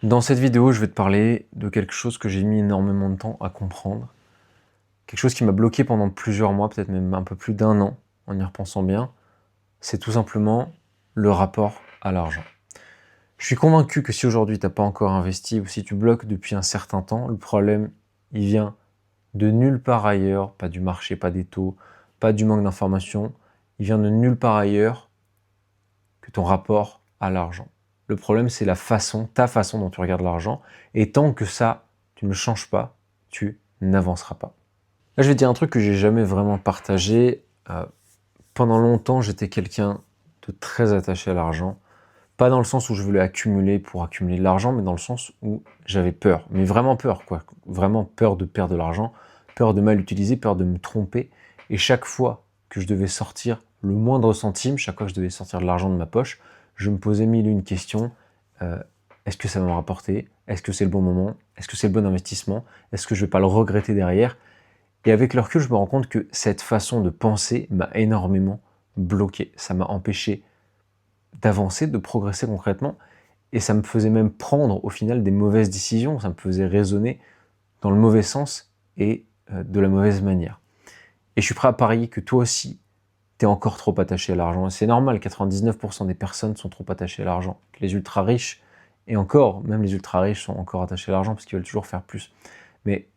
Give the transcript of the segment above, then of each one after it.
Dans cette vidéo, je vais te parler de quelque chose que j'ai mis énormément de temps à comprendre. Quelque chose qui m'a bloqué pendant plusieurs mois, peut-être même un peu plus d'un an, en y repensant bien. C'est tout simplement le rapport à l'argent. Je suis convaincu que si aujourd'hui tu n'as pas encore investi ou si tu bloques depuis un certain temps, le problème, il vient de nulle part ailleurs, pas du marché, pas des taux, pas du manque d'informations. Il vient de nulle part ailleurs que ton rapport à l'argent. Le problème, c'est ta façon dont tu regardes l'argent. Et tant que ça, tu ne changes pas, tu n'avanceras pas. Là, je vais te dire un truc que j'ai jamais vraiment partagé. Pendant longtemps, j'étais quelqu'un de très attaché à l'argent. Pas dans le sens où je voulais accumuler pour accumuler de l'argent, mais dans le sens où j'avais peur. Mais vraiment peur, quoi. Vraiment peur de perdre de l'argent, peur de mal utiliser, peur de me tromper. Et chaque fois que je devais sortir le moindre centime, chaque fois que je devais sortir de l'argent de ma poche, je me posais mille et une questions. Est-ce que ça va me rapporter? Est-ce que c'est le bon moment? Est-ce que c'est le bon investissement? Est-ce que je ne vais pas le regretter derrière? Et avec le recul, je me rends compte que cette façon de penser m'a énormément bloqué. Ça m'a empêché d'avancer, de progresser concrètement, et ça me faisait même prendre au final des mauvaises décisions, ça me faisait raisonner dans le mauvais sens et de la mauvaise manière. Et je suis prêt à parier que toi aussi, tu es encore trop attaché à l'argent. Et c'est normal, 99% des personnes sont trop attachées à l'argent. Les ultra riches, et encore, même les ultra riches sont encore attachés à l'argent parce qu'ils veulent toujours faire plus. Mais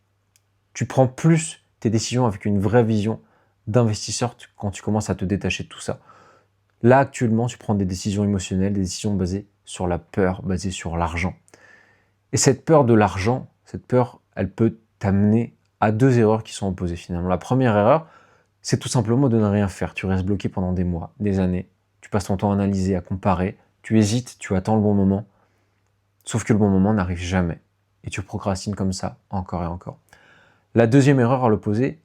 tu prends plus tes décisions avec une vraie vision d'investisseur quand tu commences à te détacher de tout ça. Là, actuellement, tu prends des décisions émotionnelles, des décisions basées sur la peur, basées sur l'argent. Et cette peur de l'argent, cette peur, elle peut t'amener à deux erreurs qui sont opposées finalement. La première erreur, c'est tout simplement de ne rien faire. Tu restes bloqué pendant des mois, des années. Tu passes ton temps à analyser, à comparer. Tu hésites, tu attends le bon moment. Sauf que le bon moment n'arrive jamais. Et tu procrastines comme ça, encore et encore. La deuxième erreur à l'opposé,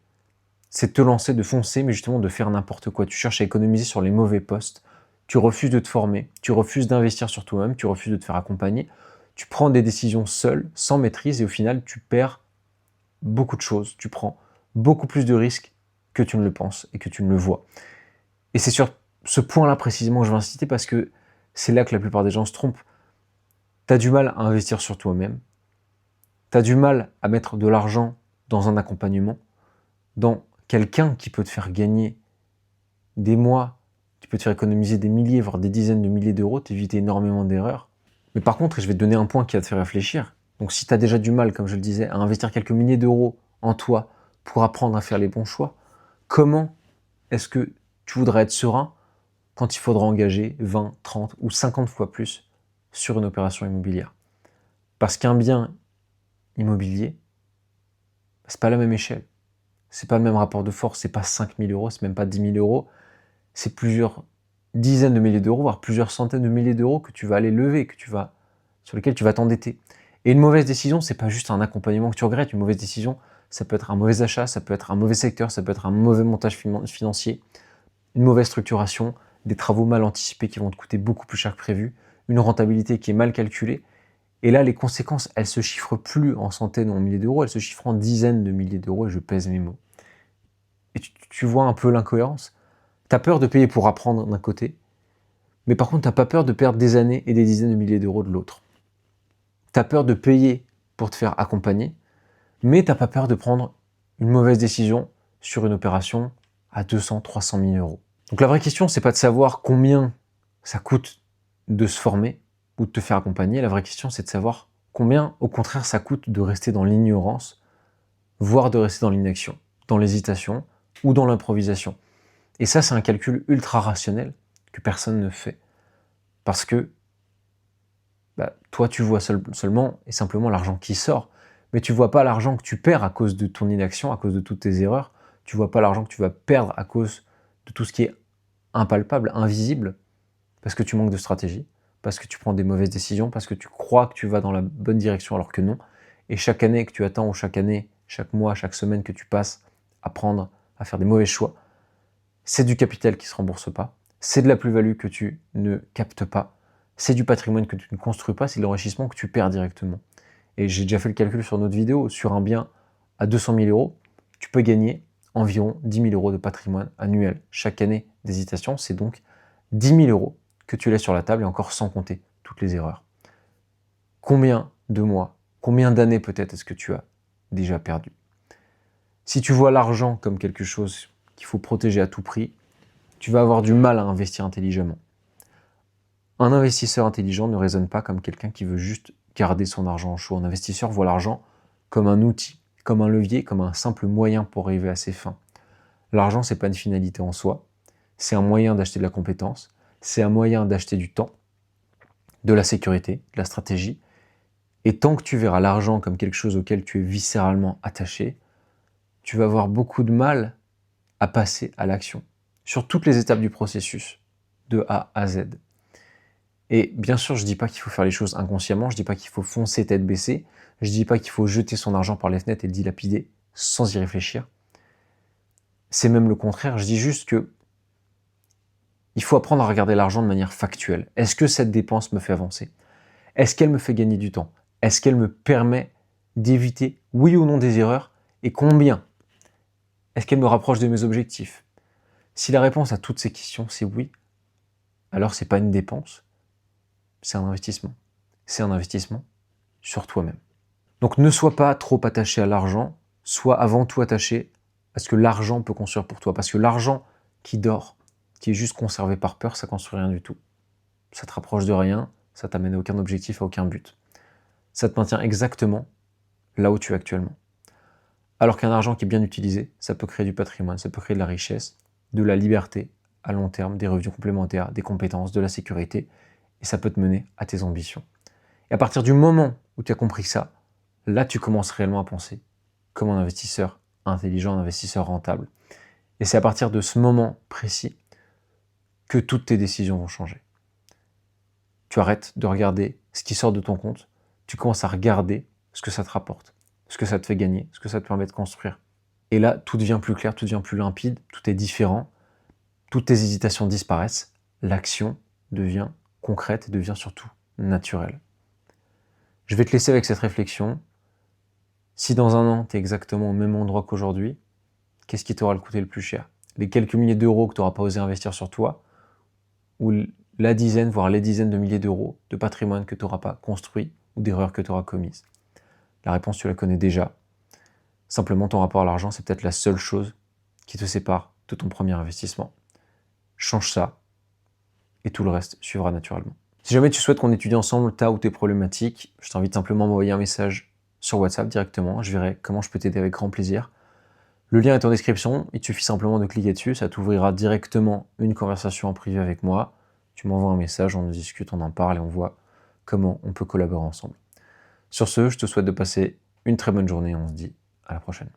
c'est de te lancer, de foncer, mais justement de faire n'importe quoi. Tu cherches à économiser sur les mauvais postes. Tu refuses de te former. Tu refuses d'investir sur toi-même. Tu refuses de te faire accompagner. Tu prends des décisions seul, sans maîtrise, et au final, tu perds beaucoup de choses. Tu prends beaucoup plus de risques que tu ne le penses et que tu ne le vois. Et c'est sur ce point-là précisément que je vais insister parce que c'est là que la plupart des gens se trompent. Tu as du mal à investir sur toi-même. Tu as du mal à mettre de l'argent dans un accompagnement, dans quelqu'un qui peut te faire gagner des mois, qui peut te faire économiser des milliers, voire des dizaines de milliers d'euros, t'éviter énormément d'erreurs. Mais par contre, et je vais te donner un point qui va te faire réfléchir, donc si tu as déjà du mal, comme je le disais, à investir quelques milliers d'euros en toi pour apprendre à faire les bons choix, comment est-ce que tu voudrais être serein quand il faudra engager 20, 30 ou 50 fois plus sur une opération immobilière? Parce qu'un bien immobilier, c'est pas la même échelle. C'est pas le même rapport de force, c'est pas 5 000 euros, c'est même pas 10 000 euros, c'est plusieurs dizaines de milliers d'euros, voire plusieurs centaines de milliers d'euros que tu vas aller lever, sur lesquels tu vas t'endetter. Et une mauvaise décision, c'est pas juste un accompagnement que tu regrettes. Une mauvaise décision, ça peut être un mauvais achat, ça peut être un mauvais secteur, ça peut être un mauvais montage financier, une mauvaise structuration, des travaux mal anticipés qui vont te coûter beaucoup plus cher que prévu, une rentabilité qui est mal calculée. Et là, les conséquences, elles se chiffrent plus en centaines ou en milliers d'euros, elles se chiffrent en dizaines de milliers d'euros, et je pèse mes mots. Et tu vois un peu l'incohérence. T'as peur de payer pour apprendre d'un côté, mais par contre, t'as pas peur de perdre des années et des dizaines de milliers d'euros de l'autre. T'as peur de payer pour te faire accompagner, mais t'as pas peur de prendre une mauvaise décision sur une opération à 200, 300 000 euros. Donc la vraie question, c'est pas de savoir combien ça coûte de se former ou de te faire accompagner. La vraie question, c'est de savoir combien, au contraire, ça coûte de rester dans l'ignorance, voire de rester dans l'inaction, dans l'hésitation ou dans l'improvisation. Et ça, c'est un calcul ultra rationnel que personne ne fait. Parce que toi, tu vois seulement et simplement l'argent qui sort. Mais tu vois pas l'argent que tu perds à cause de ton inaction, à cause de toutes tes erreurs. Tu vois pas l'argent que tu vas perdre à cause de tout ce qui est impalpable, invisible, parce que tu manques de stratégie, parce que tu prends des mauvaises décisions, parce que tu crois que tu vas dans la bonne direction alors que non. Et chaque année que tu attends, ou chaque année, chaque mois, chaque semaine que tu passes à prendre, à faire des mauvais choix, c'est du capital qui ne se rembourse pas, c'est de la plus-value que tu ne captes pas, c'est du patrimoine que tu ne construis pas, c'est de l'enrichissement que tu perds directement. Et j'ai déjà fait le calcul sur notre vidéo, sur un bien à 200 000 euros, tu peux gagner environ 10 000 euros de patrimoine annuel. Chaque année d'hésitation, c'est donc 10 000 euros que tu laisses sur la table, et encore sans compter toutes les erreurs. Combien de mois, combien d'années peut-être est-ce que tu as déjà perdu? Si tu vois l'argent comme quelque chose qu'il faut protéger à tout prix, tu vas avoir du mal à investir intelligemment. Un investisseur intelligent ne raisonne pas comme quelqu'un qui veut juste garder son argent en chaud. Un investisseur voit l'argent comme un outil, comme un levier, comme un simple moyen pour arriver à ses fins. L'argent, c'est pas une finalité en soi, c'est un moyen d'acheter de la compétence, c'est un moyen d'acheter du temps, de la sécurité, de la stratégie. Et tant que tu verras l'argent comme quelque chose auquel tu es viscéralement attaché, tu vas avoir beaucoup de mal à passer à l'action, sur toutes les étapes du processus, de A à Z. Et bien sûr, je ne dis pas qu'il faut faire les choses inconsciemment, je ne dis pas qu'il faut foncer tête baissée, je ne dis pas qu'il faut jeter son argent par les fenêtres et le dilapider sans y réfléchir. C'est même le contraire, je dis juste que il faut apprendre à regarder l'argent de manière factuelle. Est-ce que cette dépense me fait avancer? Est-ce qu'elle me fait gagner du temps? Est-ce qu'elle me permet d'éviter, oui ou non, des erreurs? Et combien? Est-ce qu'elle me rapproche de mes objectifs? Si la réponse à toutes ces questions, c'est oui, alors c'est pas une dépense, c'est un investissement. C'est un investissement sur toi-même. Donc ne sois pas trop attaché à l'argent, sois avant tout attaché à ce que l'argent peut construire pour toi. Parce que l'argent qui dort, qui est juste conservé par peur, ça ne construit rien du tout. Ça te rapproche de rien, ça t'amène à aucun objectif, à aucun but. Ça te maintient exactement là où tu es actuellement. Alors qu'un argent qui est bien utilisé, ça peut créer du patrimoine, ça peut créer de la richesse, de la liberté à long terme, des revenus complémentaires, des compétences, de la sécurité, et ça peut te mener à tes ambitions. Et à partir du moment où tu as compris ça, là tu commences réellement à penser comme un investisseur intelligent, un investisseur rentable. Et c'est à partir de ce moment précis que toutes tes décisions vont changer. Tu arrêtes de regarder ce qui sort de ton compte, tu commences à regarder ce que ça te rapporte, ce que ça te fait gagner, ce que ça te permet de construire. Et là, tout devient plus clair, tout devient plus limpide, tout est différent, toutes tes hésitations disparaissent, l'action devient concrète et devient surtout naturelle. Je vais te laisser avec cette réflexion. Si dans un an, tu es exactement au même endroit qu'aujourd'hui, qu'est-ce qui t'aura coûté le plus cher? Les quelques milliers d'euros que tu n'auras pas osé investir sur toi, ou la dizaine, voire les dizaines de milliers d'euros de patrimoine que tu n'auras pas construit ou d'erreurs que tu auras commises? La réponse, tu la connais déjà. Simplement, ton rapport à l'argent, c'est peut-être la seule chose qui te sépare de ton premier investissement. Change ça, et tout le reste suivra naturellement. Si jamais tu souhaites qu'on étudie ensemble ta ou tes problématiques, je t'invite simplement à m'envoyer un message sur WhatsApp directement. Je verrai comment je peux t'aider avec grand plaisir. Le lien est en description, il te suffit simplement de cliquer dessus, ça t'ouvrira directement une conversation en privé avec moi. Tu m'envoies un message, on en discute, on en parle et on voit comment on peut collaborer ensemble. Sur ce, je te souhaite de passer une très bonne journée et on se dit à la prochaine.